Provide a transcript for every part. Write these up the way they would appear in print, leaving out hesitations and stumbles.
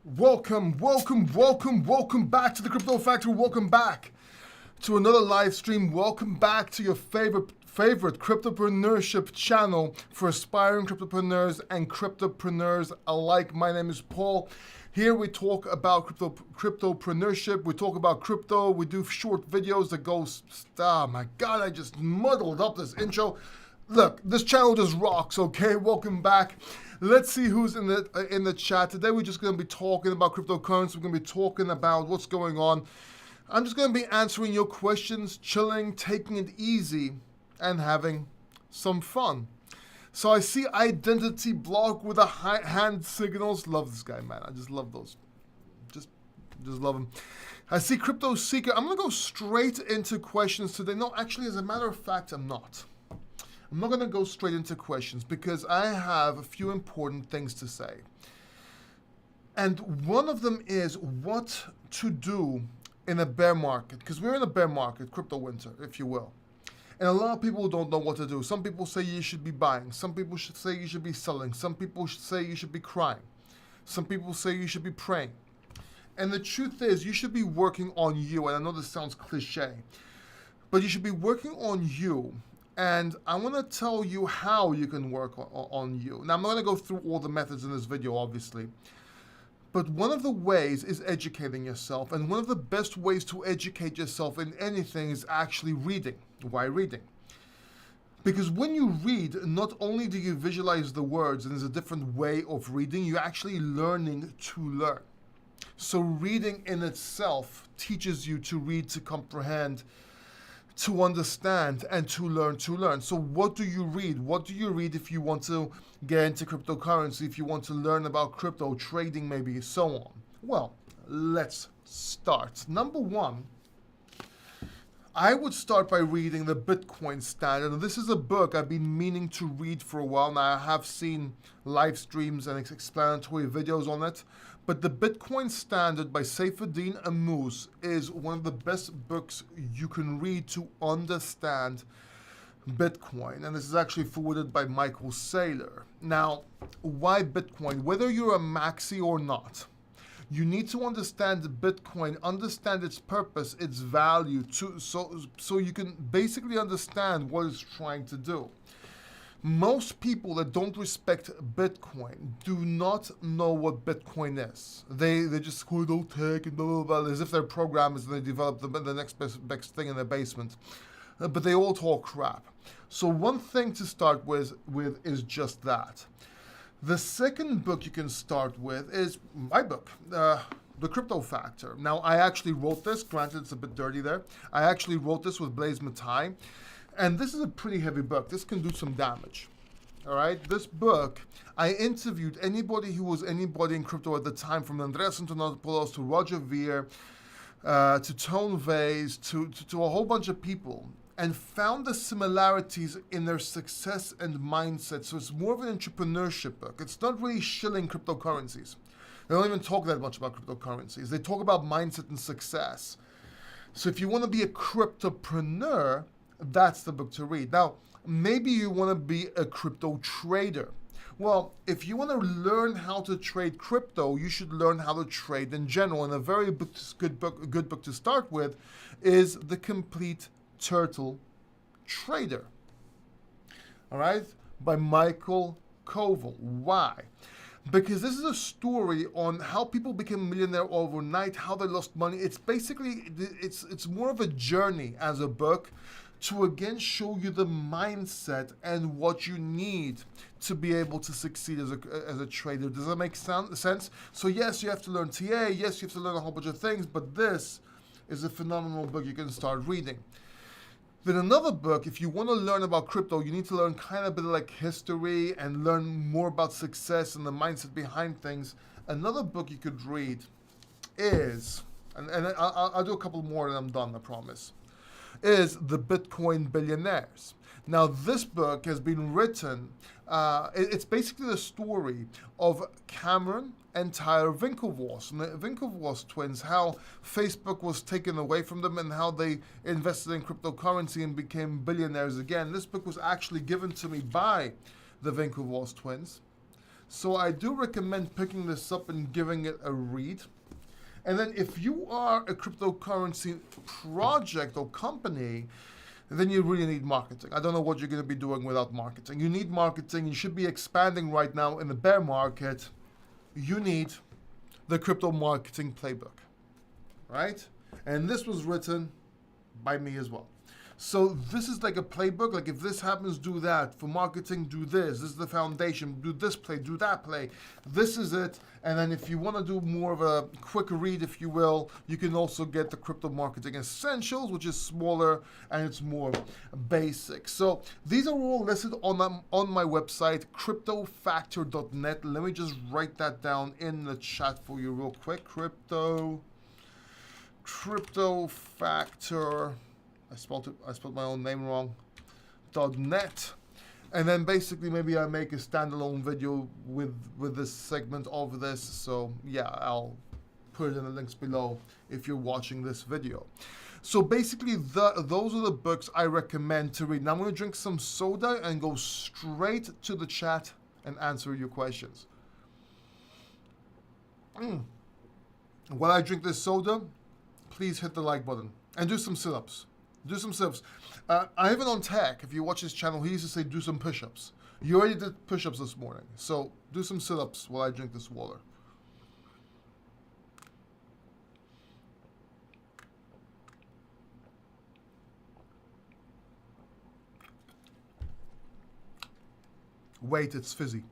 Welcome back to the Crypto Factory. Welcome back to another live stream. Welcome back to your favorite cryptopreneurship channel for aspiring cryptopreneurs and cryptopreneurs alike. My name is Paul. Here we talk about cryptopreneurship. We talk about crypto. We do short videos that go, oh my God, I just muddled up this intro. Look, this channel just rocks, okay? Welcome back. Let's see who's in the chat. Today we're just going to be talking about cryptocurrency. We're going to be talking about what's going on. I'm just going to be answering your questions, chilling, taking it easy, and having some fun. So I see Identity Block with the hand signals. Love this guy, man. I just love those. Just love him. I see Crypto Seeker. I'm going to go straight into questions today. No, actually, as a matter of fact, I'm not. I'm not going to go straight into questions because I have a few important things to say. And one of them is what to do in a bear market, because we're in a bear market, crypto winter, if you will. And a lot of people don't know what to do. Some people say you should be buying. Some people should say you should be selling. Some people should say you should be crying. Some people say you should be praying. And the truth is, you should be working on you. And I know this sounds cliche, but you should be working on you. And I want to tell you how you can work on you. Now, I'm not going to go through all the methods in this video, obviously. But one of the ways is educating yourself. And one of the best ways to educate yourself in anything is actually reading. Why reading? Because when you read, not only do you visualize the words, and there's a different way of reading, you're actually learning to learn. So reading in itself teaches you to read, to comprehend, to understand, and to learn to learn. So what do you read? What do you read if you want to get into cryptocurrency, if you want to learn about crypto, trading maybe, so on? Well, let's start. Number one, I would start by reading the Bitcoin Standard. This is a book I've been meaning to read for a while now. I have seen live streams and explanatory videos on it. But the Bitcoin Standard by Saifedean Ammous is one of the best books you can read to understand Bitcoin. And this is actually forwarded by Michael Saylor. Now, why Bitcoin? Whether you're a maxi or not, you need to understand Bitcoin, understand its purpose, its value, so you can basically understand what it's trying to do. Most people that don't respect Bitcoin do not know what Bitcoin is. They just go tech and blah, blah, blah, as if they're programmers and they develop the next best thing in their basement. But they all talk crap. So one thing to start with is just that. The second book you can start with is my book, The Crypto Factor. Now, I actually wrote this. Granted, it's a bit dirty there. I actually wrote this with Blaze Matai. And this is a pretty heavy book. This can do some damage. All right? This book, I interviewed anybody who was anybody in crypto at the time, from Andreas Antonopoulos to Roger Ver, to Tone Vase, to a whole bunch of people, and found the similarities in their success and mindset. So it's more of an entrepreneurship book. It's not really shilling cryptocurrencies. They don't even talk that much about cryptocurrencies. They talk about mindset and success. So if you want to be a cryptopreneur, that's the book to read. Now, maybe you want to be a crypto trader. Well, if you want to learn how to trade crypto, you should learn how to trade in general. And a very good book to start with is The Complete Turtle Trader. All right? By Michael Koval. Why? Because this is a story on how people became millionaire overnight, how they lost money. It's basically, it's more of a journey as a book to again show you the mindset and what you need to be able to succeed as a trader. Does that make sense? So yes, you have to learn TA, yes, you have to learn a whole bunch of things, but this is a phenomenal book you can start reading. Then another book, if you want to learn about crypto, you need to learn kind of a bit like history and learn more about success and the mindset behind things. Another book you could read is, and I'll do a couple more and I'm done, I promise, is The Bitcoin Billionaires. Now, this book has been written, it's basically the story of Cameron and Tyler Winklevoss, and the Winklevoss twins, how Facebook was taken away from them and how they invested in cryptocurrency and became billionaires again. This book was actually given to me by the Winklevoss twins. So I do recommend picking this up and giving it a read. And then if you are a cryptocurrency project or company, then you really need marketing. I don't know what you're going to be doing without marketing. You need marketing. You should be expanding right now in the bear market. You need the crypto marketing playbook, right? And this was written by me as well. So this is like a playbook, like if this happens, do that. For marketing, do this. This is the foundation. Do this play, do that play. This is it. And then if you want to do more of a quick read, if you will, you can also get the Crypto Marketing Essentials, which is smaller and it's more basic. So these are all listed on my website, cryptofactor.net. Let me just write that down in the chat for you real quick. Crypto Factor. I spelled my own name wrong. .net, and then basically maybe I make a standalone video with this segment of this. So yeah, I'll put it in the links below if you're watching this video. So basically, those are the books I recommend to read. Now I'm going to drink some soda and go straight to the chat and answer your questions. While I drink this soda, please hit the like button and do some sit-ups. Do some sit-ups. Ivan on Tech, if you watch his channel, he used to say do some push-ups. You already did push-ups this morning, so do some sit-ups while I drink this water. Wait, it's fizzy.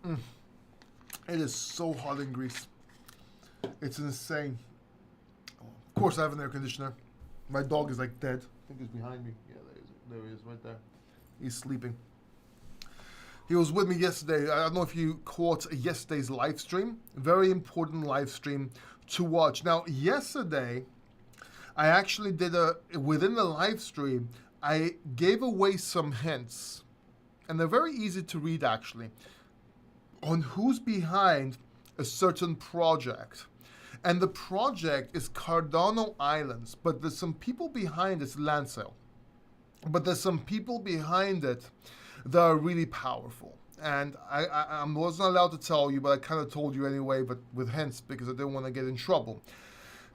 It is so hot in Greece. It's insane. Of course, I have an air conditioner. My dog is like dead. I think he's behind me. Yeah, there he is, right there. He's sleeping. He was with me yesterday. I don't know if you caught yesterday's live stream. Very important live stream to watch. Now, yesterday, I actually did within the live stream, I gave away some hints. And they're very easy to read, actually, on who's behind a certain project. And the project is Cardano Islands, but there's some people behind its land sale. But there's some people behind it that are really powerful. And I wasn't allowed to tell you, but I kind of told you anyway, but with hints because I didn't want to get in trouble.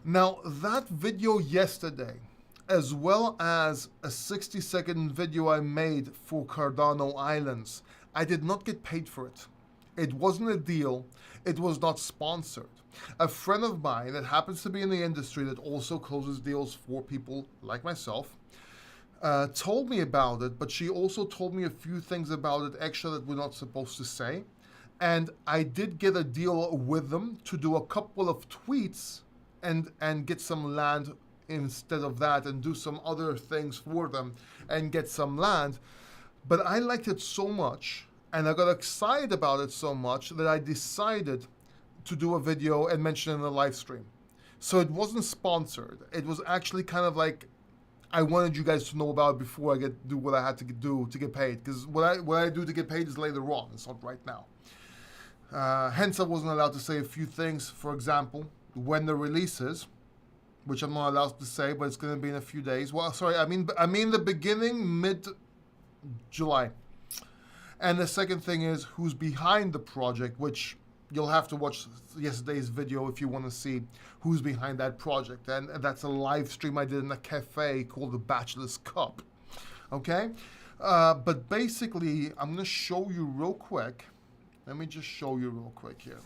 Now, that video yesterday, as well as a 60-second video I made for Cardano Islands, I did not get paid for it. It wasn't a deal. It was not sponsored. A friend of mine that happens to be in the industry that also closes deals for people like myself told me about it, but she also told me a few things about it extra that we're not supposed to say. And I did get a deal with them to do a couple of tweets and get some land instead of that and do some other things for them and get some land. But I liked it so much and I got excited about it so much that I decided to do a video and mention it in the live stream. So it wasn't sponsored. It was actually kind of like I wanted you guys to know about it before I do what I had to do to get paid. Because what I do to get paid is later on. It's not right now. Hence, I wasn't allowed to say a few things. For example, when the release is, which I'm not allowed to say, but it's going to be in a few days. Well, sorry, I mean the beginning, mid-July. And the second thing is who's behind the project, which you'll have to watch yesterday's video if you want to see who's behind that project. And that's a live stream I did in a cafe called the Bachelor's Cup. Okay? But basically, I'm going to show you real quick. Let me just show you real quick here.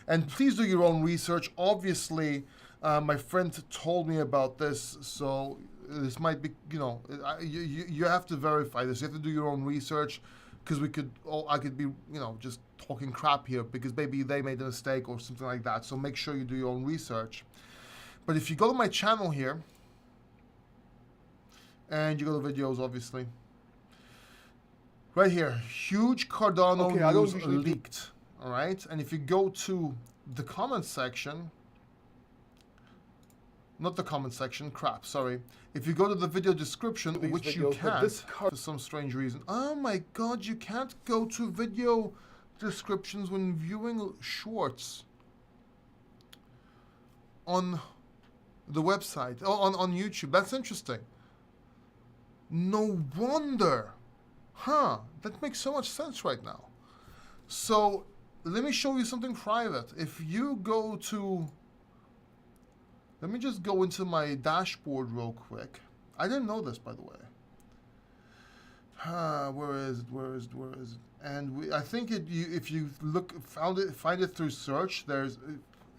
And please do your own research. Obviously, my friend told me about this, so this might be, you have to verify this. You have to do your own research because I could be, just talking crap here because maybe they made a mistake or something like that. So make sure you do your own research. But if you go to my channel here, and you go to videos, obviously, right here, huge Cardano news leaked. All right, and if you go to the comment section, not the comment section, crap, sorry. If you go to the video description, which you can't for some strange reason. Oh my God, you can't go to video descriptions when viewing shorts on the website, on YouTube. That's interesting. No wonder. Huh, that makes so much sense right now. So let me show you something private. If you go to, let me just go into my dashboard real quick. I didn't know this, by the way. Where is it? And I think if you find it through search,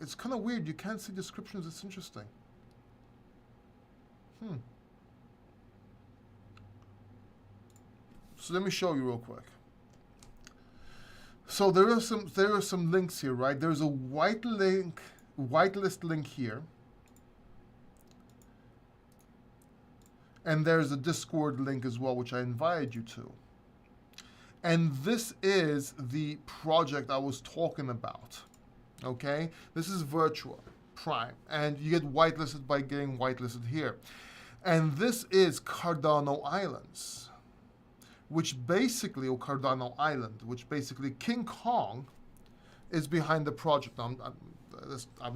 it's kind of weird. You can't see descriptions. It's interesting. So let me show you real quick. So there are some links here, right? There's a whitelist link here. And there's a Discord link as well, which I invited you to. And this is the project I was talking about. Okay? This is Virtua Prime. And you get whitelisted by getting whitelisted here. And this is Cardano Islands, which basically, or Cardano Island, which basically King Kong is behind the project. I'm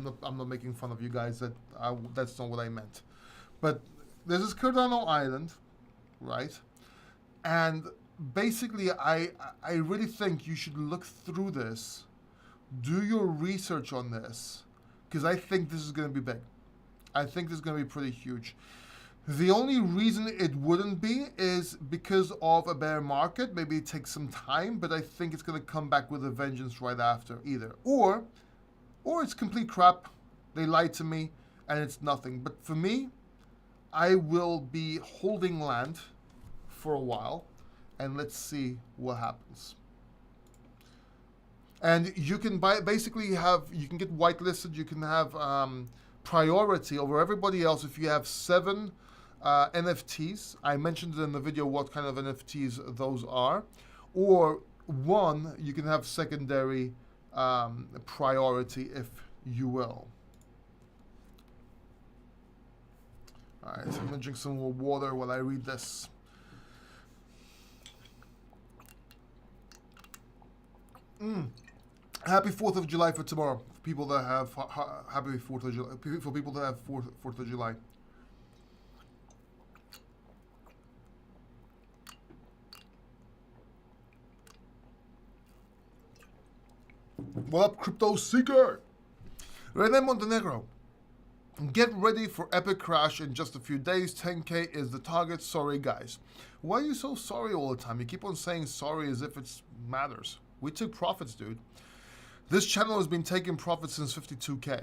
not making fun of you guys. That's not what I meant. But this is Cardano Island, right? And basically, I really think you should look through this, do your research on this, because I think this is going to be big. I think this is going to be pretty huge. The only reason it wouldn't be is because of a bear market. Maybe it takes some time, but I think it's going to come back with a vengeance right after either. Or it's complete crap. They lied to me, and it's nothing. But for me, I will be holding land for a while, and let's see what happens. And you can you can get whitelisted, you can have priority over everybody else if you have 7 NFTs. I mentioned it in the video what kind of NFTs those are. Or 1, you can have secondary priority, if you will. All right, so I'm gonna drink some more water while I read this. Happy 4th of July for tomorrow. For people that have happy 4th of July. For people that have 4th of July. What up, Crypto Seeker? Rene Montenegro. Get ready for epic crash in just a few days. 10K is the target. Sorry, guys. Why are you so sorry all the time? You keep on saying sorry as if it matters. We took profits, dude. This channel has been taking profits since 52K.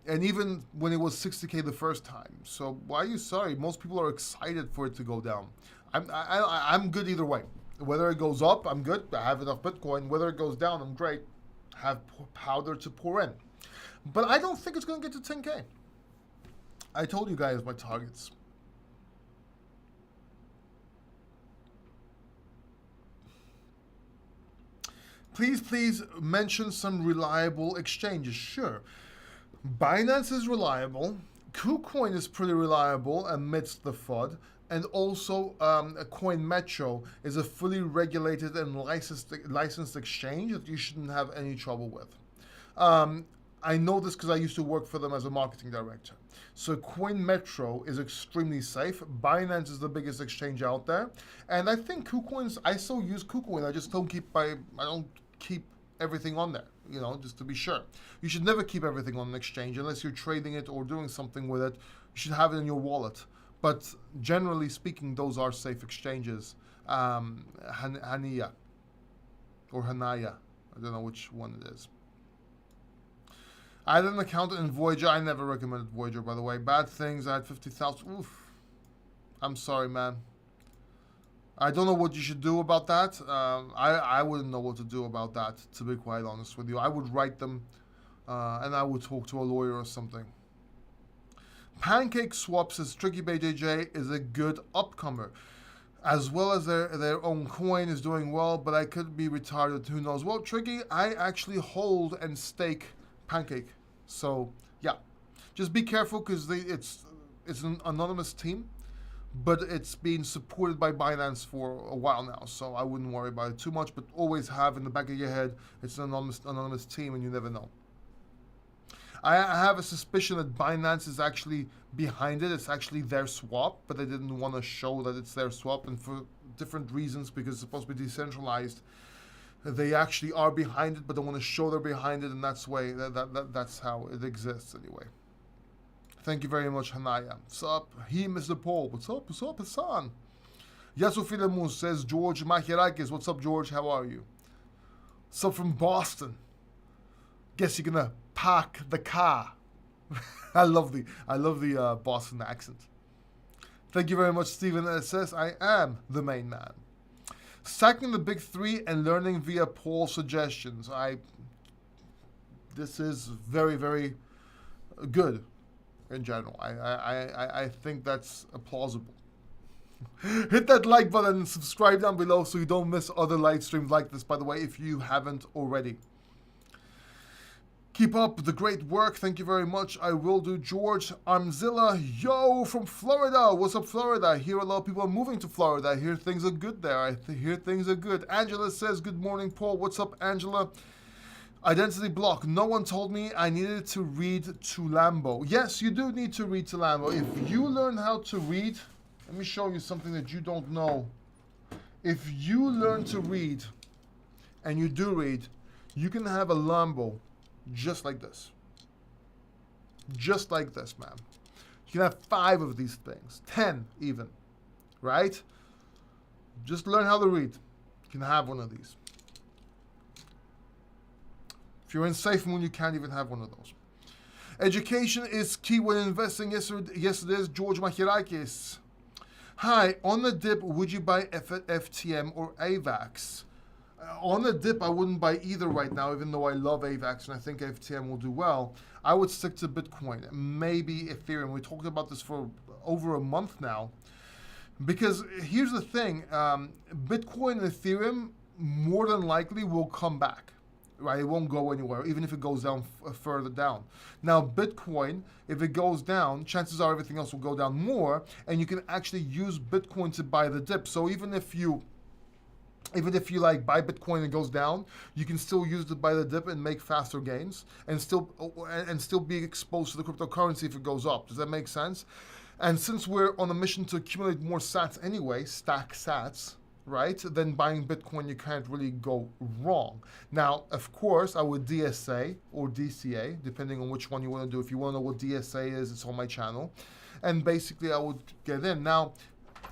And even when it was 60K the first time. So why are you sorry? Most people are excited for it to go down. I'm good either way. Whether it goes up, I'm good. I have enough Bitcoin. Whether it goes down, I'm great. Have powder to pour in. But I don't think it's going to get to 10K. I told you guys my targets. Please mention some reliable exchanges. Sure. Binance is reliable. KuCoin is pretty reliable amidst the FUD. And also, Coin Metro is a fully regulated and licensed exchange that you shouldn't have any trouble with. I know this because I used to work for them as a marketing director. So Coin Metro is extremely safe. Binance is the biggest exchange out there, and I think KuCoins. I still use KuCoin. I just don't keep everything on there. You know, just to be sure. You should never keep everything on an exchange unless you're trading it or doing something with it. You should have it in your wallet. But generally speaking, those are safe exchanges. Hania or Hanaya. I don't know which one it is. I had an account in Voyager. I never recommended Voyager, by the way. Bad things. I had 50,000. Oof. I'm sorry, man. I don't know what you should do about that. I wouldn't know what to do about that, to be quite honest with you. I would write them, and I would talk to a lawyer or something. Pancake Swap says Tricky BJJ is a good upcomer. As well as their own coin is doing well, but I could be retarded. Who knows? Well, Tricky, I actually hold and stake Pancake. So, yeah. Just be careful because it's an anonymous team, but it's been supported by Binance for a while now, so I wouldn't worry about it too much, but always have in the back of your head, it's an anonymous team and you never know. I have a suspicion that Binance is actually behind it. It's actually their swap, but they didn't want to show that it's their swap, and for different reasons, because it's supposed to be decentralized. They actually are behind it, but they want to show they're behind it, and that's how it exists anyway. Thank you very much, Hanaya. What's up? Mr. Paul. What's up? What's up, Hassan? Yasu Filamun says, George Machirakis. What's up, George? How are you? What's up from Boston? Guess you're gonna park the car. I love the Boston accent. Thank you very much, Stephen. It says, I am the main man. Stacking the big three and learning via poll suggestions. This is very, very good in general. I think that's plausible. Hit that like button and subscribe down below so you don't miss other live streams like this, by the way, if you haven't already. Keep up the great work. Thank you very much. I will do. George Armzilla, yo, from Florida. What's up, Florida? I hear a lot of people are moving to Florida. I hear things are good there. I hear things are good. Angela says, good morning, Paul. What's up, Angela? Identity block. No one told me I needed to read to Lambo. Yes, you do need to read to Lambo. If you learn how to read, let me show you something that you don't know. If you learn to read, and you do read, you can have a Lambo just like this. Just like this, man. You can have 5 of these things. 10 even. Right? Just learn how to read. You can have one of these. If you're in Safe Moon, you can't even have one of those. Education is key when investing. Yes, it is. George Machirakis. Hi, on the dip, would you buy FTM or AVAX? On the dip, I wouldn't buy either right now, even though I love AVAX and I think FTM will do well. I would stick to Bitcoin, maybe Ethereum. We talked about this for over a month now. Because here's the thing, Bitcoin and Ethereum more than likely will come back. Right, it won't go anywhere, even if it goes down further down. Now, Bitcoin, if it goes down, chances are everything else will go down more, and you can actually use Bitcoin to buy the dip. So even if you like buy Bitcoin and it goes down, you can still use it to buy the dip and make faster gains, and still be exposed to the cryptocurrency if it goes up. Does that make sense? And since we're on a mission to accumulate more sats anyway, stack sats, right, then buying Bitcoin, you can't really go wrong. Now, of course, I would DSA or DCA, depending on which one you want to do. If you want to know what DSA is, it's on my channel. And basically, I would get in. Now,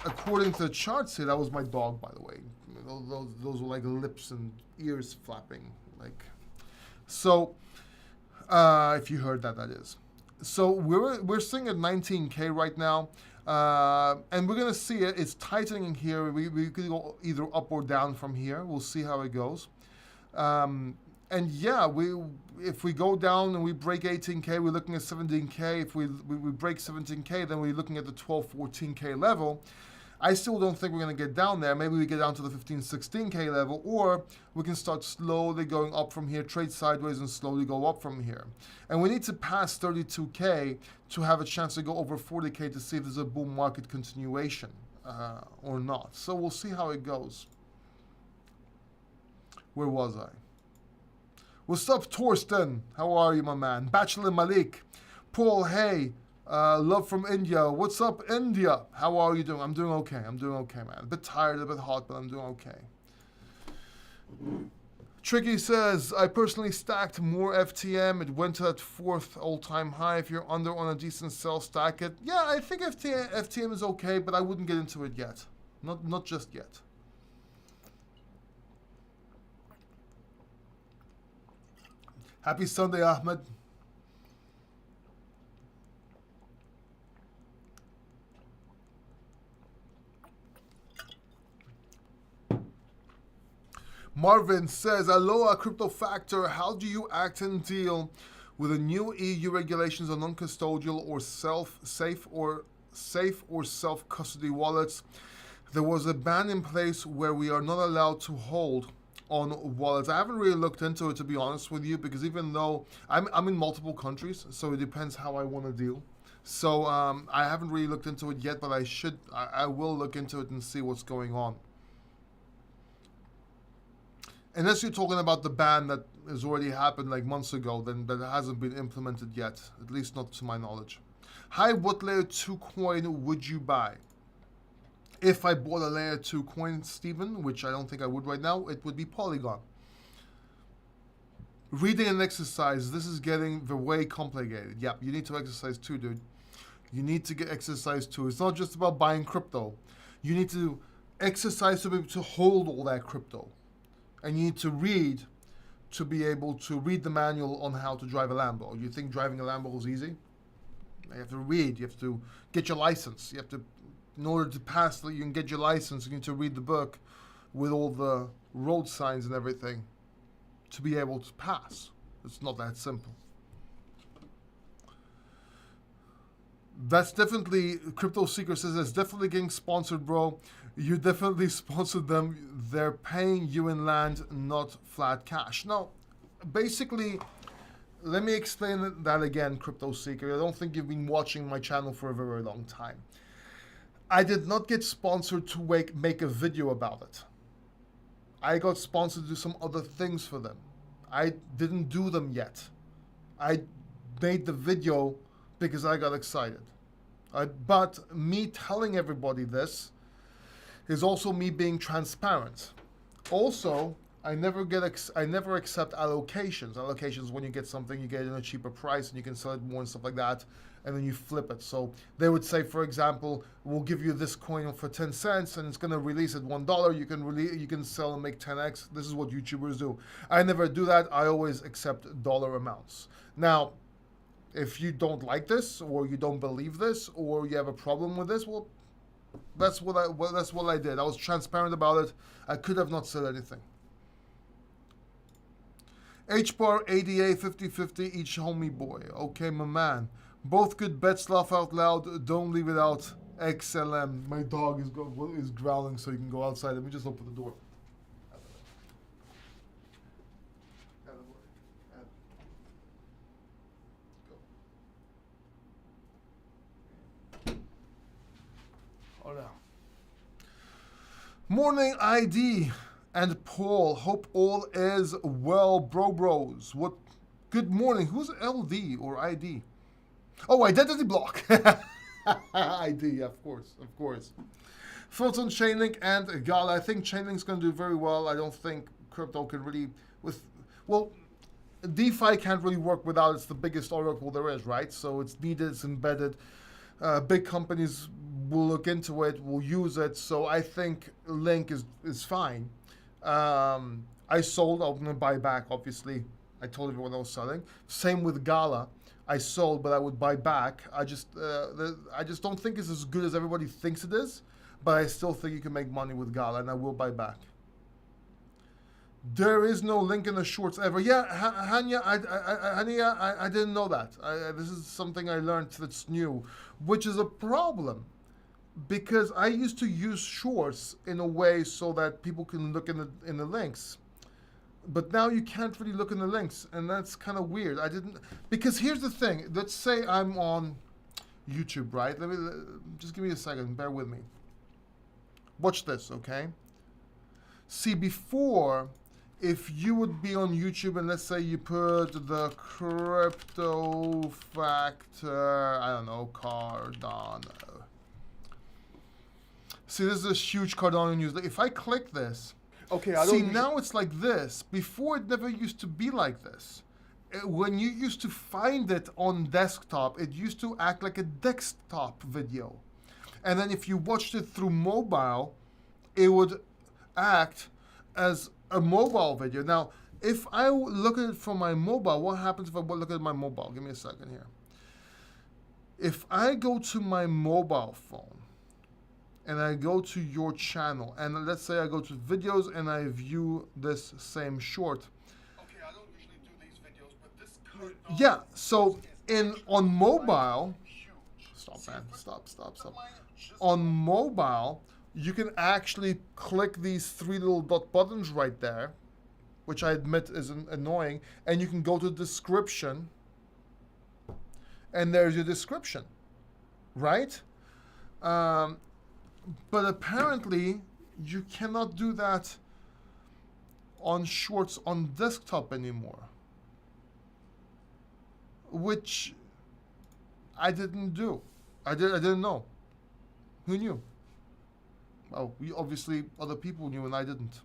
according to the charts here, that was my dog, by the way. Those were like lips and ears flapping. So, if you heard that, that is. So, we're sitting at 19K right now. And we're going to see it's tightening here. We could go either up or down from here. We'll see how it goes. And yeah, if we go down and we break 18K, we're looking at 17K. If we break 17K, then we're looking at the 12, 14K level. I still don't think we're going to get down there. Maybe we get down to the 15, 16K level, or we can start slowly going up from here, trade sideways, and slowly go up from here. And we need to pass 32K to have a chance to go over 40K to see if there's a bull market continuation or not. So we'll see how it goes. Where was I? What's up, Torsten? How are you, my man? Bachelor Malik. Paul, hey. Love from India. What's up, India? How are you doing? I'm doing okay. I'm doing okay, man. A bit tired, a bit hot, but I'm doing okay. Tricky says, I personally stacked more FTM. It went to that 4th all-time high. If you're under on a decent sell, stack it. Yeah, I think FTM is okay, but I wouldn't get into it yet. Not just yet. Happy Sunday, Ahmed. Marvin says, Aloha Crypto Factor, how do you act and deal with the new EU regulations on non-custodial or safe or self-custody wallets? There was a ban in place where we are not allowed to hold on wallets. I haven't really looked into it, to be honest with you, because even though I'm in multiple countries, so it depends how I want to deal. So I haven't really looked into it yet, but I will look into it and see what's going on. Unless you're talking about the ban that has already happened like months ago, then that hasn't been implemented yet, at least not to my knowledge. Hi, what layer 2 coin would you buy? If I bought a layer 2 coin, Steven, which I don't think I would right now, it would be Polygon. Reading and exercise, this is getting way complicated. Yeah, you need to exercise too, dude. You need to get exercise too. It's not just about buying crypto. You need to exercise to be able to hold all that crypto. And you need to read to be able to read the manual on how to drive a Lambo. You think driving a Lambo is easy? You have to read. You have to get your license. You have to, in order to pass, you can get your license, you need to read the book with all the road signs and everything to be able to pass. It's not that simple. That's definitely, Crypto Seeker says, that's definitely getting sponsored, bro. You definitely sponsored them. They're paying you in land, not flat cash. Now, basically, let me explain that again, Crypto Seeker. I don't think you've been watching my channel for a very long time. I did not get sponsored to make a video about it. I got sponsored to do some other things for them. I didn't do them yet. I made the video because I got excited. But me telling everybody this is also me being transparent. Also, I never accept allocations. Allocations, when you get something, you get it at a cheaper price and you can sell it more and stuff like that, and then you flip it. So they would say, for example, we'll give you this coin for 10 cents and it's going to release at $1. You can sell and make 10x. This is what YouTubers do. I never do that. I always accept dollar amounts. Now, if you don't like this, or you don't believe this, or you have a problem with this, well, that's what I did. I was transparent about it. I could have not said anything. H-bar, ADA, 50-50, each homie boy. Okay, my man. Both good bets, laugh out loud. Don't leave it out. XLM. My dog is growling, so you can go outside. Let me just open the door. Morning, ID and Paul. Hope all is well, bros. What? Good morning. Who's LD or ID? Oh, identity block. ID, of course. Thoughts on Chainlink and Gala? I think Chainlink's going to do very well. I don't think crypto can really, DeFi can't really work without. It's the biggest oracle there is, right? So it's needed, it's embedded. Big companies will look into it, will use it. So I think Link is fine. I sold. I'm going to buy back, obviously. I told everyone I was selling. Same with Gala. I sold, but I would buy back. I just don't think it's as good as everybody thinks it is. But I still think you can make money with Gala, and I will buy back. There is no link in the shorts ever. Yeah, Hanya, I didn't know that. This is something I learned that's new, which is a problem, because I used to use shorts in a way so that people can look in the links, but now you can't really look in the links, and that's kind of weird. Because here's the thing. Let's say I'm on YouTube, right? Just give me a second. Bear with me. Watch this, okay? See, before, if you would be on YouTube and let's say you put the crypto factor, I don't know, Cardano. See, this is a huge Cardano news. If I click this, okay, now it's like this. Before, it never used to be like this. When you used to find it on desktop, it used to act like a desktop video. And then if you watched it through mobile, it would act as a mobile video. Now, if I look at it from my mobile, what happens if I look at my mobile? Give me a second here. If I go to my mobile phone and I go to your channel, and let's say I go to videos and I view this same short. Okay, I don't usually do these videos, but this yeah, so on mobile, stop, man, stop. On mobile, you can actually click these three little dot buttons right there, which I admit is annoying, and you can go to description, and there's your description, right? But apparently, you cannot do that on shorts on desktop anymore, which I didn't do. I didn't know. Who knew? Well, obviously other people knew and I didn't.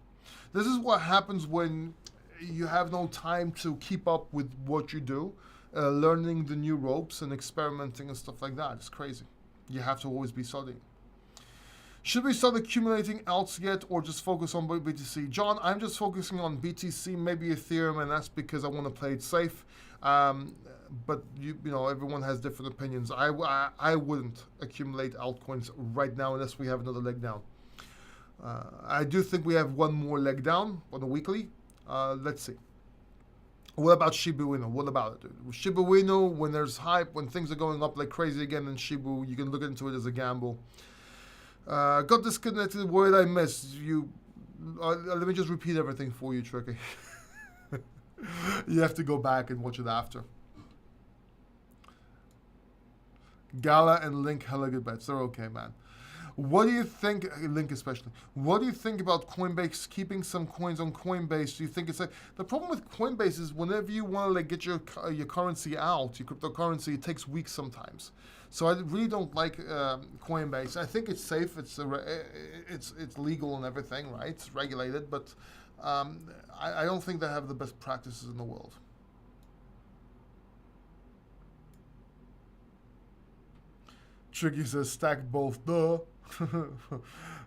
This is what happens when you have no time to keep up with what you do, learning the new ropes and experimenting and stuff like that. It's crazy. You have to always be studying. Should we start accumulating alts yet or just focus on BTC? John, I'm just focusing on BTC, maybe Ethereum, and that's because I want to play it safe. But you know, everyone has different opinions. I wouldn't accumulate altcoins right now unless we have another leg down. I do think we have one more leg down on the weekly. Let's see. What about Shiba Inu? What about it, dude? Shiba Inu, when there's hype, when things are going up like crazy again in Shibu, you can look into it as a gamble. Got disconnected. What did I miss? Let me just repeat everything for you, Tricky. You have to go back and watch it after. Gala and Link, hella good bets. They're okay, man. What do you think, Link especially, what do you think about Coinbase keeping some coins on Coinbase? Do you think it's like, the problem with Coinbase is whenever you want to like get your currency out, your cryptocurrency, it takes weeks sometimes. So I really don't like Coinbase. I think it's safe, it's legal and everything, right? It's regulated, but I don't think they have the best practices in the world. Tricky says stack both, duh.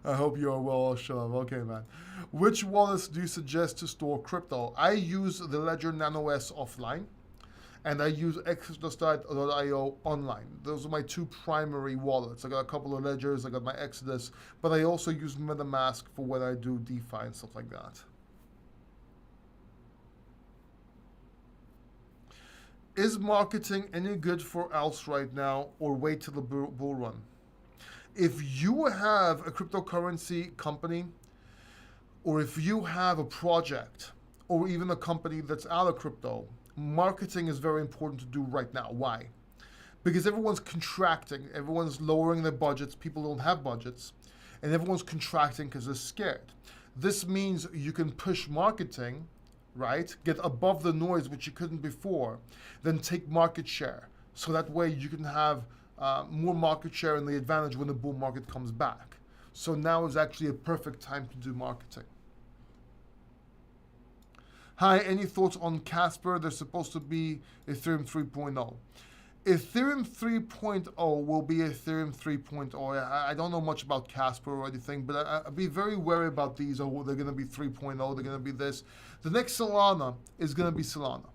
I hope you are well, Shalom. Okay, man. Which wallets do you suggest to store crypto? I use the Ledger Nano S offline, and I use Exodus.io online. Those are my two primary wallets. I got a couple of ledgers, I got my Exodus, but I also use MetaMask for when I do DeFi and stuff like that. Is marketing any good for alts right now, or wait till the bull run? If you have a cryptocurrency company, or if you have a project, or even a company that's out of crypto, marketing is very important to do right now. Why? Because everyone's contracting, everyone's lowering their budgets, people don't have budgets, and everyone's contracting because they're scared. This means you can push marketing, right? Get above the noise, which you couldn't before, then take market share. So that way you can have more market share and the advantage when the bull market comes back. So now is actually a perfect time to do marketing. Hi, any thoughts on Casper? There's supposed to be Ethereum 3.0. Ethereum 3.0 will be Ethereum 3.0. I don't know much about Casper or anything, but I'd be very wary about these. Oh, they're going to be 3.0, they're going to be this. The next Solana is going to be Solana.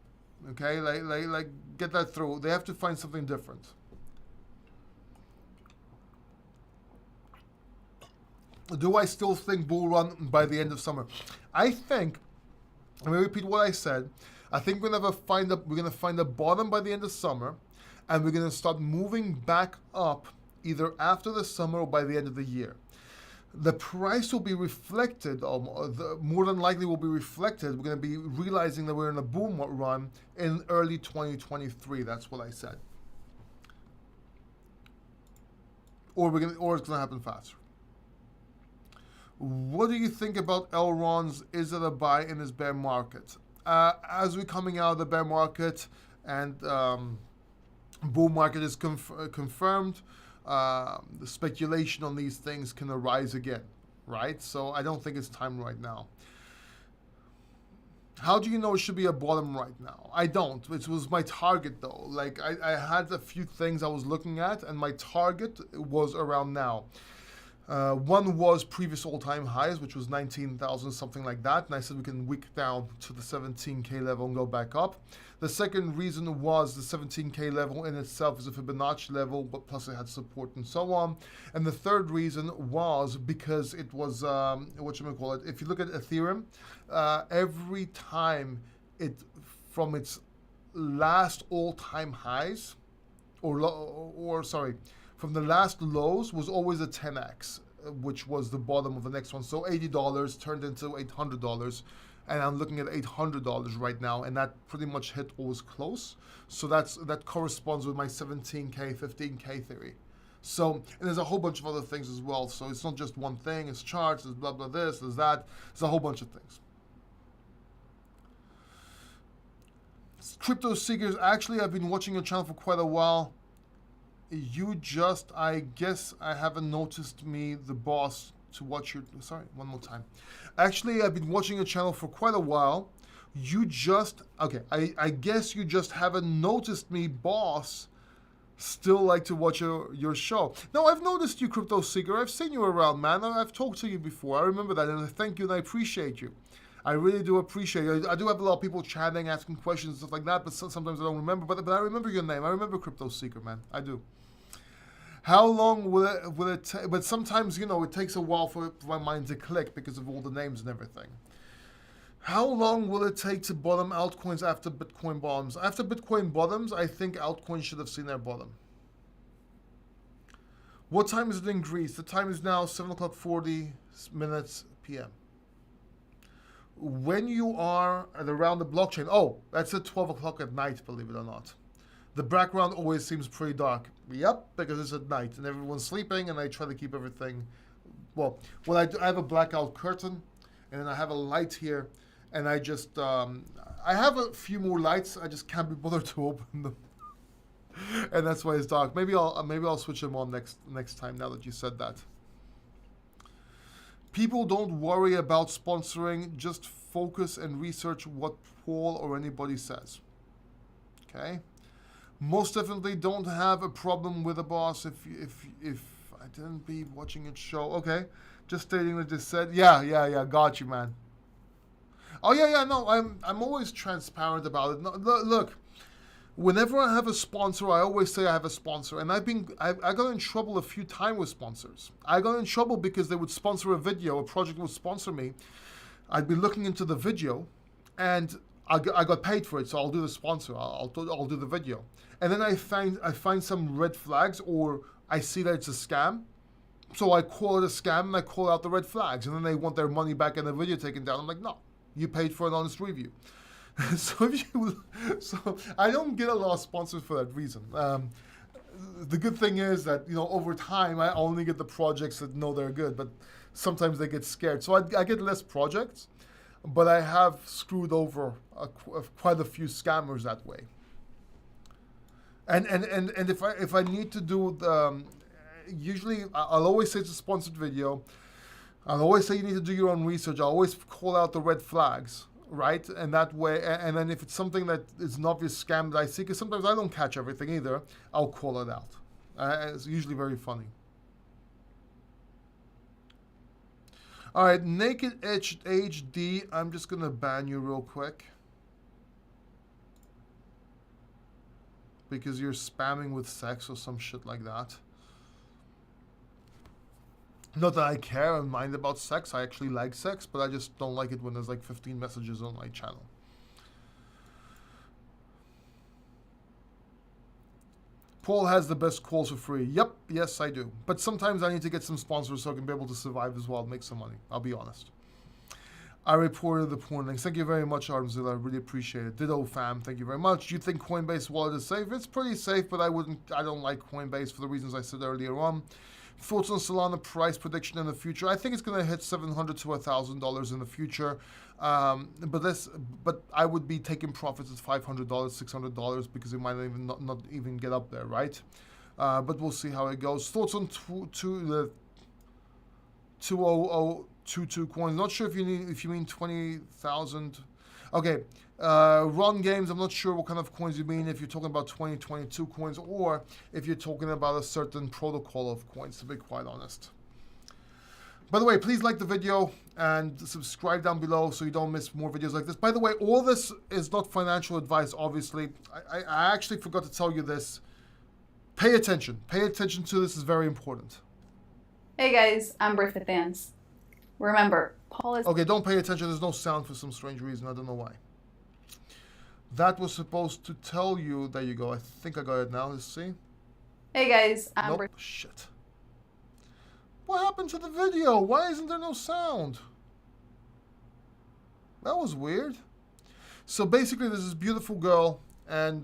Okay, like get that through. They have to find something different. Do I still think bull run by the end of summer? I think, let me repeat what I said. I think we're going to find a bottom by the end of summer, and we're going to start moving back up either after the summer or by the end of the year. The price will be reflected, more than likely will be reflected. We're going to be realizing that we're in a boom run in early 2023. That's what I said. Or it's going to happen faster. What do you think about Elrond's? Is it a buy in this bear market? As we're coming out of the bear market and bull market is confirmed, the speculation on these things can arise again, right? So I don't think it's time right now. How do you know it should be a bottom right now? I don't. It was my target though. Like I had a few things I was looking at, and my target was around now. One was previous all-time highs, which was 19,000, something like that. And I said we can wick down to the 17K level and go back up. The second reason was the 17K level in itself is a Fibonacci level, but plus it had support and so on. And the third reason was because it was, if you look at Ethereum, every time from its last all-time highs, from the last lows was always a 10x, which was the bottom of the next one. So $80 turned into $800, and I'm looking at $800 right now, and that pretty much hit what was close. So that corresponds with my 17K, 15K theory. So, and there's a whole bunch of other things as well. So it's not just one thing, it's charts, there's blah, blah, this, there's that. There's a whole bunch of things. Crypto Seekers, actually, I've been watching your channel for quite a while. You just, I guess I haven't noticed me, the boss, to watch your, sorry, one more time. Actually, I've been watching your channel for quite a while. You just, okay, I guess you just haven't noticed me, boss. Still like to watch your show. No, I've noticed you, Crypto Seeker. I've seen you around, man. I've talked to you before. I remember that, and I thank you, and I appreciate you. I really do appreciate it. I do have a lot of people chatting, asking questions, and stuff like that, but sometimes I don't remember. But I remember your name. I remember Crypto Seeker, man. I do. How long will it take? But sometimes, you know, it takes a while for my mind to click because of all the names and everything. How long will it take to bottom altcoins after Bitcoin bottoms? After Bitcoin bottoms, I think altcoins should have seen their bottom. What time is it in Greece? The time is now 7 o'clock 40 minutes p.m. When you are at around the blockchain, oh, that's at 12 o'clock at night, believe it or not. The background always seems pretty dark. Yep, because it's at night and everyone's sleeping, and I try to keep everything, well, I have a blackout curtain, and then I have a light here, and I just, I have a few more lights, I just can't be bothered to open them. And that's why it's dark. Maybe I'll switch them on next time, now that you said that. People don't worry about sponsoring, just focus and research what Paul or anybody says. Okay? Most definitely don't have a problem with a boss if I didn't be watching it show. Okay, just stating what just said. Yeah, got you, man. Oh yeah, no, I'm always transparent about it. No, look, whenever I have a sponsor, I always say I have a sponsor, and I got in trouble a few times with sponsors. I got in trouble because they would sponsor a video, a project would sponsor me. I'd be looking into the video, and I got paid for it, so I'll do the sponsor. I'll do the video, and then I find some red flags, or I see that it's a scam, so I call it a scam and I call out the red flags, and then they want their money back and the video taken down. I'm like, no, you paid for an honest review. So I don't get a lot of sponsors for that reason. The good thing is that, you know, over time I only get the projects that know they're good, but sometimes they get scared. So I get less projects, but I have screwed over quite a few scammers that way. And if I need to do the, usually I'll always say it's a sponsored video. I'll always say you need to do your own research. I'll always call out the red flags, right? And that way, and then if it's something that is an obvious scam that I see, because sometimes I don't catch everything either, I'll call it out. It's usually very funny. All right, Naked Edge HD, I'm just going to ban you real quick, because you're spamming with sex or some shit like that. Not that I care and mind about sex. I actually like sex, but I just don't like it when there's like 15 messages on my channel. Paul has the best calls for free. Yep, yes I do. But sometimes I need to get some sponsors so I can be able to survive as well, make some money. I'll be honest. I reported the porn links. Thank you very much, Armzilla. I really appreciate it. Ditto fam, thank you very much. Do you think Coinbase wallet is safe? It's pretty safe, but I don't like Coinbase for the reasons I said earlier on. Thoughts on Solana price prediction in the future? I think it's going to hit $700 to $1,000 in the future, but I would be taking profits at $500, $600 because it might not even get up there, right? But we'll see how it goes. Thoughts on 2022 coins? Not sure if you mean 20,000. Okay. Run games, I'm not sure what kind of coins you mean, if you're talking about 2022 coins or if you're talking about a certain protocol of coins, to be quite honest. By the way, please like the video and subscribe down below so you don't miss more videos like this. By the way, all this is not financial advice, obviously. I actually forgot to tell you this. Pay attention. Pay attention to this, is very important. Hey guys, I'm Griffith Dance. Remember, Paul is... Okay, don't pay attention. There's no sound for some strange reason. I don't know why. That was supposed to tell you. There you go. I think I got it now. Let's see. Hey guys, I'm... Nope. Shit. What happened to the video? Why isn't there no sound? That was weird. So basically, there's this beautiful girl, and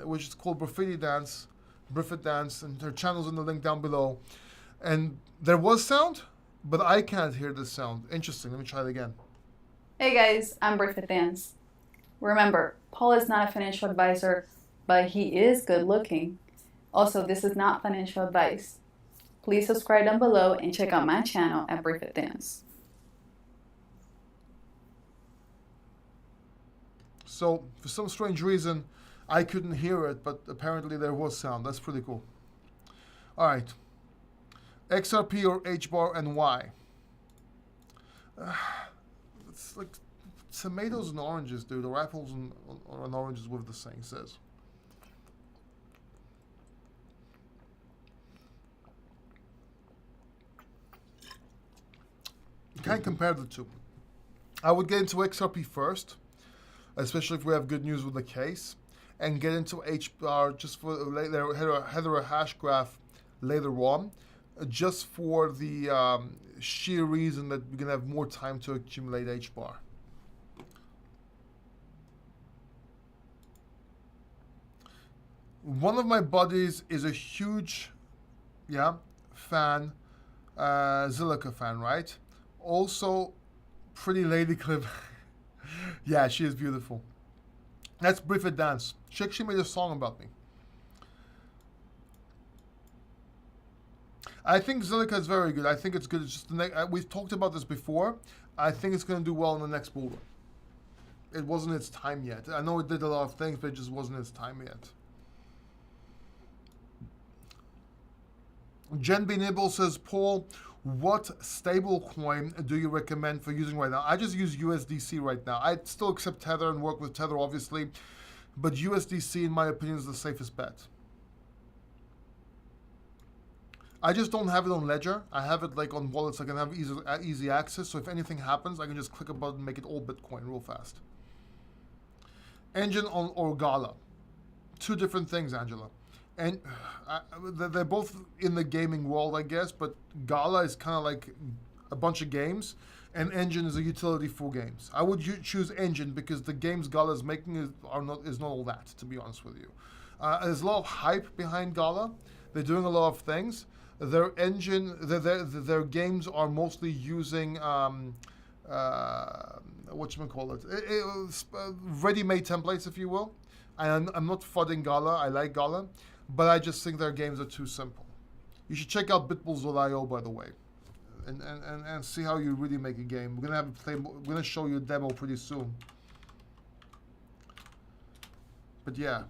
which is called Griffith Dance, and her channel's in the link down below. And there was sound, but I can't hear the sound. Interesting. Let me try it again. Hey guys, I'm Griffith Dance. Remember, Paul is not a financial advisor, but he is good looking. Also, this is not financial advice. Please subscribe down below and check out my channel at Brief It Dance. So, for some strange reason, I couldn't hear it, but apparently there was sound. That's pretty cool. All right. XRP or HBAR and why? It's like tomatoes and oranges, dude, or apples and oranges with the saying says. You can't compare the two. I would get into XRP first, especially if we have good news with the case, and get into HBAR just for later, header hash graph later on, just for the sheer reason that we're gonna have more time to accumulate HBAR. One of my buddies is a huge, fan, Zilica fan, right? Also, pretty lady clip. Yeah, she is beautiful. That's Brief It Dance. She actually made a song about me. I think Zilica is very good. I think it's good. It's just we've talked about this before. I think it's going to do well in the next bull run. It wasn't its time yet. I know it did a lot of things, but it just wasn't its time yet. Jen B. Nibble says, Paul, what stable coin do you recommend for using right now? I just use USDC right now. I still accept Tether and work with Tether, obviously, but USDC, in my opinion, is the safest bet. I just don't have it on Ledger. I have it like on wallets. I can have easy access. So if anything happens, I can just click a button and make it all Bitcoin real fast. Engine or Gala. Two different things, Angela. And they're both in the gaming world, I guess, but Gala is kind of like a bunch of games, and Engine is a utility for games. I would choose Engine because the games Gala is making is not all that, to be honest with you. There's a lot of hype behind Gala. They're doing a lot of things. Their engine, their games are mostly using whatchamacallit, ready-made templates, if you will. And I'm not fudding Gala. I like Gala. But I just think their games are too simple. You should check out bitbulls.io, by the way, and see how you really make a game. We're gonna show you a demo pretty soon. But yeah,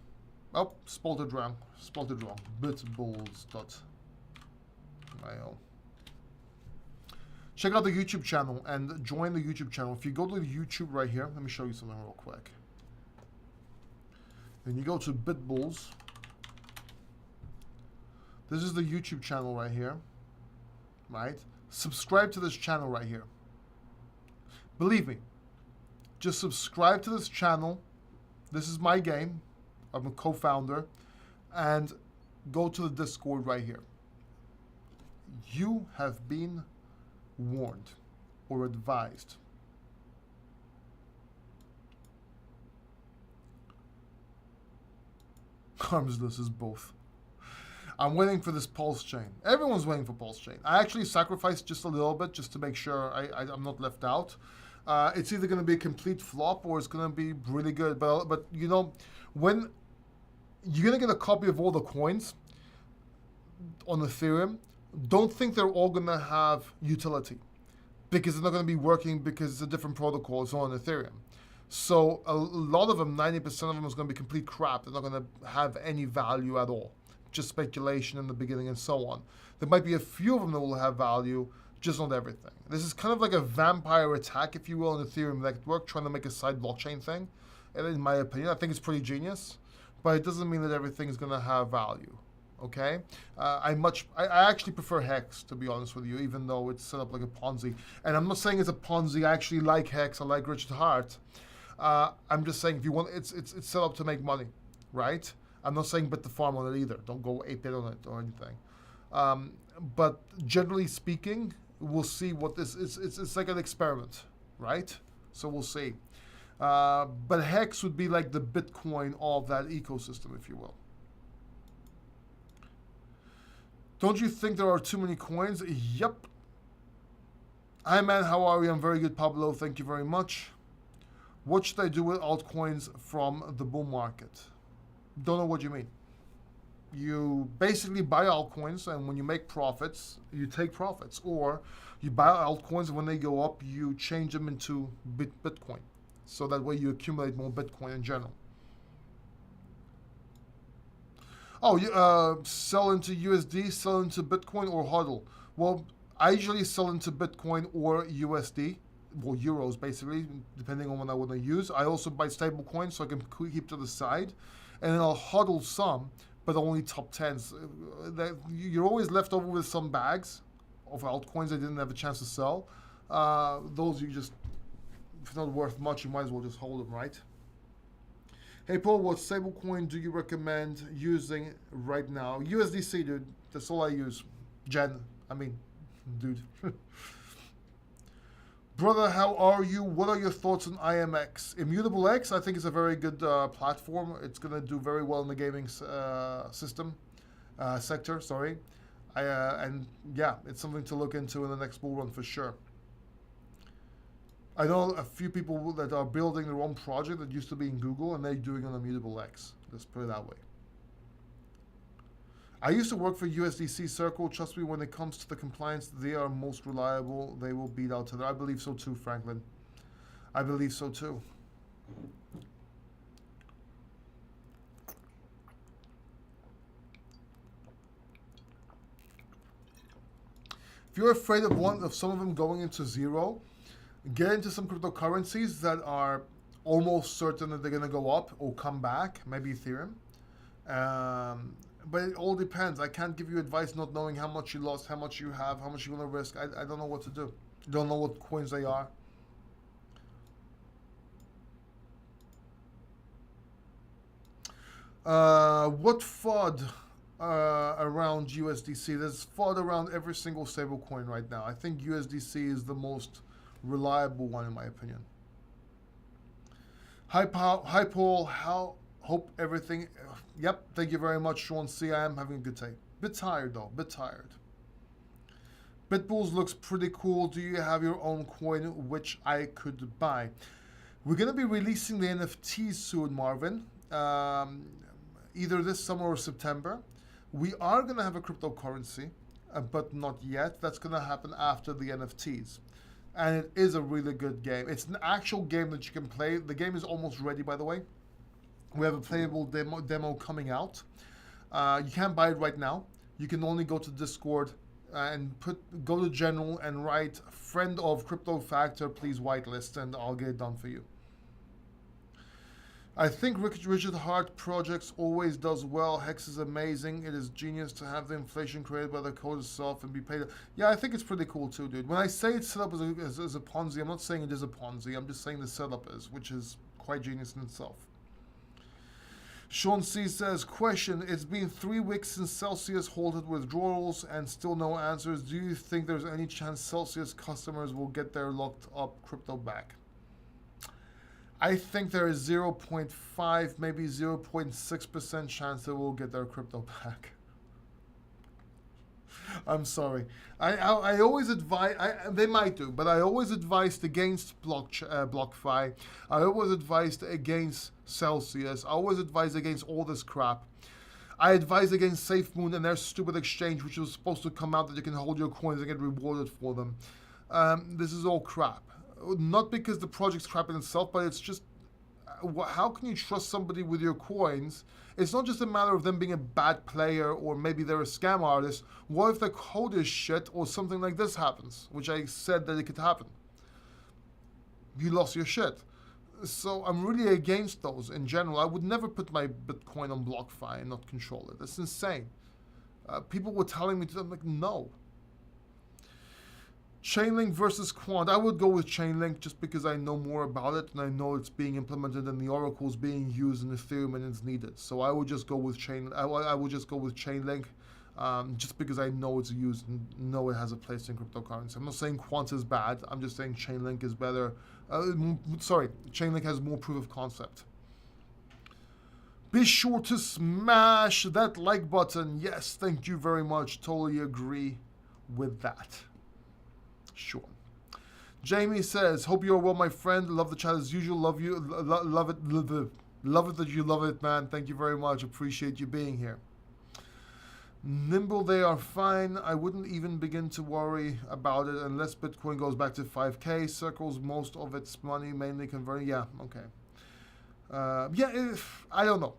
oh, spelled it wrong. Bitbulls.io. Check out the YouTube channel and join the YouTube channel. If you go to the YouTube right here, let me show you something real quick. Then you go to Bitbulls. This is the YouTube channel right here, right? Subscribe to this channel right here. Believe me, just subscribe to this channel. This is my game. I'm a co-founder. And go to the Discord right here. You have been warned or advised. Armsless is both. I'm waiting for this pulse chain. Everyone's waiting for pulse chain. I actually sacrificed just a little bit just to make sure I'm not left out. It's either going to be a complete flop or it's going to be really good. But you know, when you're going to get a copy of all the coins on Ethereum, don't think they're all going to have utility because they're not going to be working because it's a different protocol. It's on Ethereum. So a lot of them, 90% of them is going to be complete crap. They're not going to have any value at all. Just speculation in the beginning and so on. There might be a few of them that will have value, just not everything. This is kind of like a vampire attack, if you will, in Ethereum network, trying to make a side blockchain thing. And in my opinion, I think it's pretty genius, but it doesn't mean that everything is going to have value. Okay? I actually prefer Hex, to be honest with you, even though it's set up like a Ponzi. And I'm not saying it's a Ponzi. I actually like Hex. I like Richard Hart. I'm just saying if you want, it's set up to make money, right? I'm not saying bet the farm on it either. Don't go 8-bit on it or anything. But generally speaking, we'll see what this is. It's like an experiment, right? So we'll see. But Hex would be like the Bitcoin of that ecosystem, if you will. Don't you think there are too many coins? Yep. Hi, man. How are you? I'm very good, Pablo. Thank you very much. What should I do with altcoins from the bull market? Don't know what you mean. You basically buy altcoins, and when you make profits, you take profits. Or you buy altcoins, and when they go up, you change them into Bitcoin. So that way you accumulate more Bitcoin in general. Oh, you sell into USD, sell into Bitcoin, or HODL? Well, I usually sell into Bitcoin or USD, or euros basically, depending on what I want to use. I also buy stable coins so I can keep to the side. And then I'll HODL some, but only top 10s. You're always left over with some bags of altcoins I didn't have a chance to sell. Those you just, if it's not worth much, you might as well just hold them, right? Hey Paul, what stablecoin do you recommend using right now? USDC, dude. That's all I use. Dude. Brother, how are you? What are your thoughts on IMX? Immutable X, I think, is a very good platform. It's going to do very well in the gaming sector. Sorry, and yeah, it's something to look into in the next bull run for sure. I know a few people that are building their own project that used to be in Google, and they're doing an Immutable X. Let's put it that way. I used to work for USDC Circle. Trust me, when it comes to the compliance, they are most reliable. They will beat out Tether. I believe so too, Franklin. I believe so too. If you're afraid of some of them going into zero, get into some cryptocurrencies that are almost certain that they're going to go up or come back, maybe Ethereum. But it all depends. I can't give you advice not knowing how much you lost, how much you have, how much you want to risk. I don't know what to do. Don't know what coins they are. What FUD around USDC? There's FUD around every single stable coin right now. I think USDC is the most reliable one in my opinion. Hi Paul, hope everything. Yep, thank you very much, Sean C. I am having a good day. Bit tired though, bit tired. Bitbulls looks pretty cool. Do you have your own coin which I could buy? We're gonna be releasing the NFTs soon, Marvin. Either this summer or September. We are gonna have a cryptocurrency, but not yet. That's gonna happen after the NFTs. And it is a really good game. It's an actual game that you can play. The game is almost ready, by the way. We have a playable demo coming out. You can't buy it right now. You can only go to Discord and go to General and write friend of Crypto Factor, please whitelist, and I'll get it done for you. I think Richard Hart projects always does well. Hex is amazing. It is genius to have the inflation created by the code itself and be paid. Yeah, I think it's pretty cool too, dude. When I say it's set up as a Ponzi, I'm not saying it is a Ponzi. I'm just saying the setup is, which is quite genius in itself. Sean C says, question, it's been 3 weeks since Celsius halted withdrawals and still no answers. Do you think there's any chance Celsius customers will get their locked up crypto back? I think there is 0.5, maybe 0.6% chance they will get their crypto back. I'm sorry. I always advise, they might do, but I always advised against BlockFi. I always advised against Celsius. I always advised against all this crap. I advised against SafeMoon and their stupid exchange, which was supposed to come out that you can hold your coins and get rewarded for them. This is all crap. Not because the project's crap in itself, but it's just, how can you trust somebody with your coins? It's not just a matter of them being a bad player or maybe they're a scam artist. What if the code is shit or something like this happens, which I said that it could happen? You lost your shit. So I'm really against those in general. I would never put my Bitcoin on BlockFi and not control it. That's insane. People were telling me to, I'm like, no. Chainlink versus Quant. I would go with Chainlink just because I know more about it and I know it's being implemented and the oracle's being used in Ethereum and it's needed. So I would just go with Chainlink just because I know it's used and know it has a place in cryptocurrency. I'm not saying Quant is bad. I'm just saying Chainlink is better. Chainlink has more proof of concept. Be sure to smash that like button. Yes, thank you very much. Totally agree with that. Sure. Jamie says, hope you're well, my friend. Love the chat as usual. Love you. Love it. Love it that you love it, man. Thank you very much. Appreciate you being here. Nimble, they are fine. I wouldn't even begin to worry about it unless Bitcoin goes back to 5K. Circles most of its money, mainly converting. Yeah, okay. I don't know.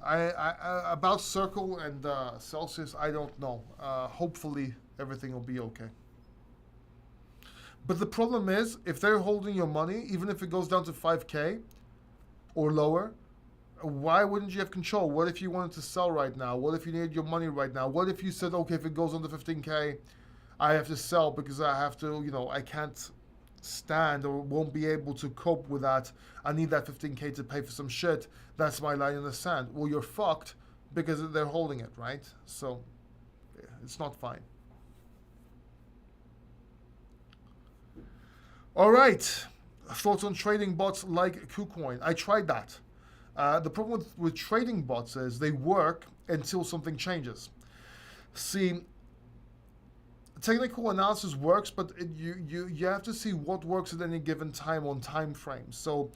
About Circle and Celsius, I don't know. Hopefully, everything will be okay. But the problem is, if they're holding your money, even if it goes down to 5K or lower, why wouldn't you have control? What if you wanted to sell right now? What if you needed your money right now? What if you said, okay, if it goes under 15K, I have to sell because I have to, I can't stand or won't be able to cope with that. I need that 15K to pay for some shit. That's my line in the sand. Well, you're fucked because they're holding it, right? So it's not fine. All right. Thoughts on trading bots like KuCoin? I tried that. The problem with trading bots is they work until something changes. See, technical analysis works, but you have to see what works at any given time on time frames. So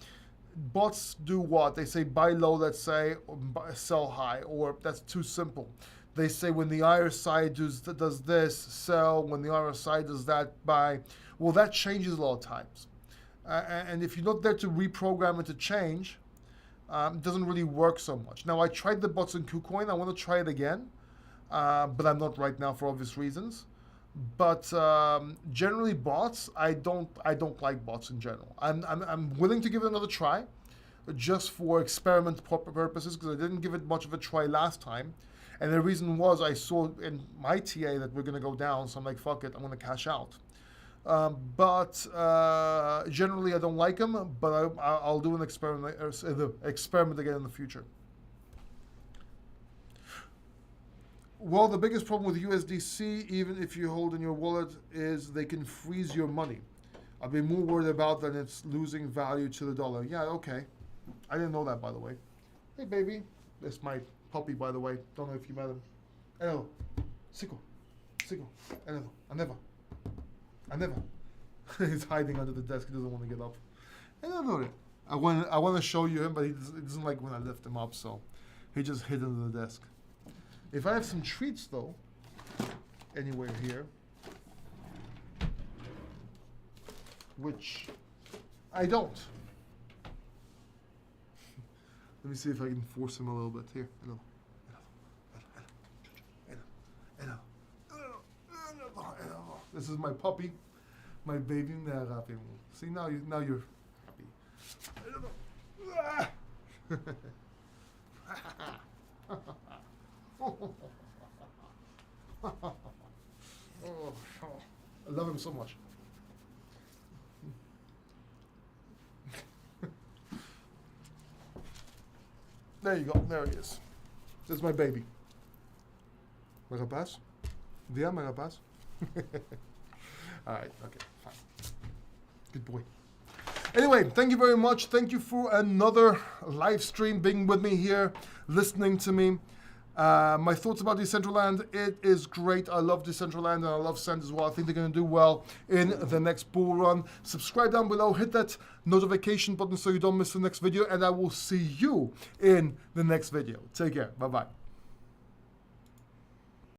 bots do what? They say buy low, let's say, or sell high, or that's too simple. They say when the RSI does this, sell. When the RSI does that, buy. Well, that changes a lot of times. And if you're not there to reprogram it to change, it doesn't really work so much. Now, I tried the bots in KuCoin. I want to try it again, but I'm not right now for obvious reasons. But generally, bots, I don't like bots in general. I'm willing to give it another try, just for experiment purposes, because I didn't give it much of a try last time. And the reason was I saw in my TA that we're going to go down, so I'm like, fuck it, I'm going to cash out. But generally, I don't like them, but I'll do an experiment again in the future. Well, the biggest problem with USDC, even if you hold in your wallet, is they can freeze your money. I've been more worried about than it's losing value to the dollar. Yeah, okay. I didn't know that, by the way. Hey, baby. That's my puppy, by the way. Don't know if you met him. Hello. Sico. I never. He's hiding under the desk. He doesn't want to get up. I want to show you him, but he doesn't like when I lift him up, so he just hid under the desk. If I have some treats, though, anywhere here, which I don't. Let me see if I can force him a little bit. Here, hello. This is my puppy, my baby. See, now you're happy. I love him so much. There you go. There he is. This is my baby. ¿Me rapaz? Dia, me rapaz? All right. Okay. Fine. Good boy. Anyway, thank you very much. Thank you for another live stream, being with me here, listening to me. My thoughts about Decentraland, it is great. I love Decentraland and I love Sand as well. I think they're going to do well in the next bull run. Subscribe down below, hit that notification button so you don't miss the next video, and I will see you in the next video. Take care. Bye-bye.